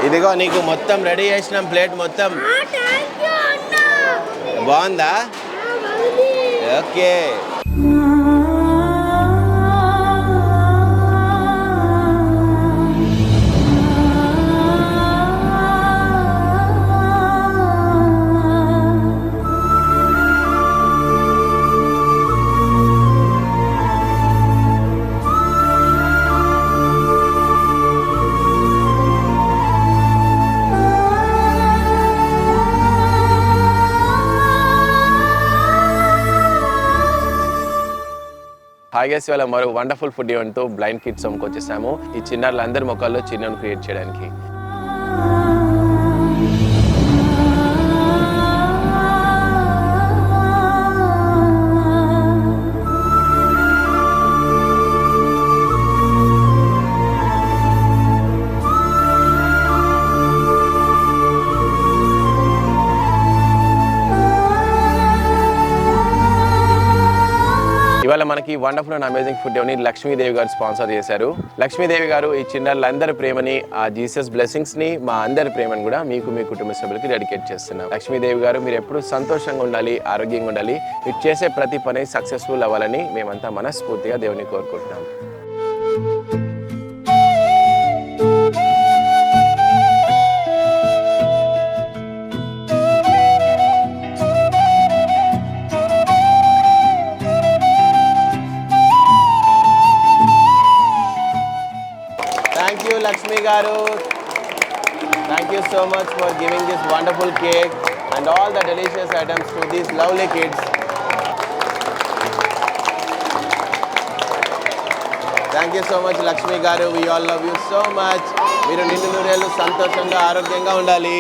ఇదిగో నీకు మొత్తం రెడీ చేసిన ప్లేట్ మొత్తం బాగుందా? ఓకే. హాయ్ గైస్, ఇవాళ మరో వండర్ఫుల్ ఫుడ్ ఈవెంట్తో బ్లైండ్ కిడ్స్ హోమ్కి వచ్చేసాము. ఈ చిన్నారులందరి ముఖాల్లో చిన్నను క్రియేట్ చేయడానికి. ఇవాళ మనకి వండర్ఫుల్ అండ్ అమేజింగ్ ఫుడ్ ని లక్ష్మీదేవి గారు స్పాన్సర్ చేశారు. లక్ష్మీదేవి గారు ఈ చిన్నారులందరి ప్రేమని, ఆ జీసస్ బ్లెస్సింగ్స్ ని, మా అందరి ప్రేమను కూడా మీకు, మీ కుటుంబ సభ్యులకి డెడికేట్ చేస్తున్నాం. లక్ష్మీదేవి గారు మీరు ఎప్పుడు సంతోషంగా ఉండాలి, ఆరోగ్యంగా ఉండాలి, మీరు చేసే ప్రతి పని సక్సెస్ఫుల్ అవ్వాలని మేమంతా మనస్ఫూర్తిగా దేవుని కోరుకుంటున్నాం. Thank you, Lakshmi Garu. Thank you so much for giving this wonderful cake and all the delicious items to these lovely kids. Thank you so much, Lakshmi Garu. We all love you so much. మీరు నిండు నూరేళ్ళు సంతోషంగా ఆరోగ్యంగా ఉండాలి.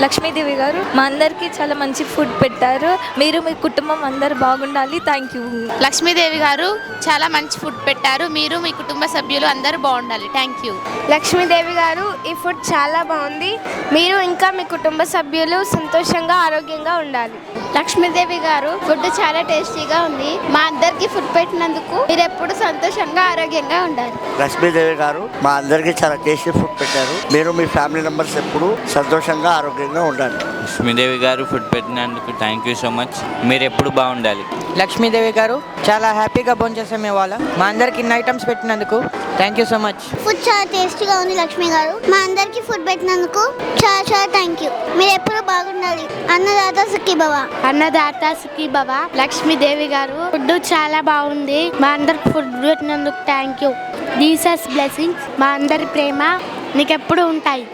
లక్ష్మీదేవి గారు మా అందరికీ చాలా మంచి ఫుడ్ పెట్టారు. మీరు మీ కుటుంబం అందరు బాగుండాలి. Thank you. లక్ష్మీదేవి గారు చాలా మంచి ఫుడ్ పెట్టారు. మీరు మీ కుటుంబ సభ్యులు అందరూ బాగుండాలి. Thank you. లక్ష్మీదేవి గారు ఈ ఫుడ్ చాలా బాగుంది. మీరు ఇంకా మీ కుటుంబ సభ్యులు సంతోషంగా ఆరోగ్యంగా ఉండాలి. లక్ష్మీదేవి గారు ఫుడ్ చాలా టేస్టీగా ఉంది. మా అందరికి ఫుడ్ పెట్టినందుకు మీరు ఎప్పుడు సంతోషంగా ఆరోగ్యంగా ఉండాలి. లక్ష్మీదేవి గారు మా అందరికీ చాలా టేస్టీ ఫుడ్ పెట్టారు. మీరు మీ ఫ్యామిలీ మెంబర్స్ ఎప్పుడు సంతోషంగా ఆరోగ్యంగా ఉండాలి. లక్ష్మీదేవి గారు ఫుడ్ పెట్టినందుకు థ్యాంక్ యూ సో మచ్. మీరు ఎప్పుడు బాగుండాలి. లక్ష్మీదేవి గారు చాలా హ్యాపీగా భోంచేసాం ఇవాళ. మా అందరికి ఇన్ని ఐటమ్స్ పెట్టినందుకు thank you so much. Food చాలా టేస్టీగా ఉంది. లక్ష్మి గారు మా అందరికి ఫుడ్ పెట్టినందుకు చాలా చాలా థ్యాంక్ యూ. మీరు ఎప్పుడు బాగుండాలి. అన్నదాత సుఖీభవ. అన్నదాత సుఖీభవ. లక్ష్మీదేవి గారు ఫుడ్ చాలా బాగుంది. మా అందరికి ఫుడ్ పెట్టినందుకు థ్యాంక్ యూ. Jesus blessings. మా అందరి ప్రేమ నీకెప్పుడు ఉంటాయి.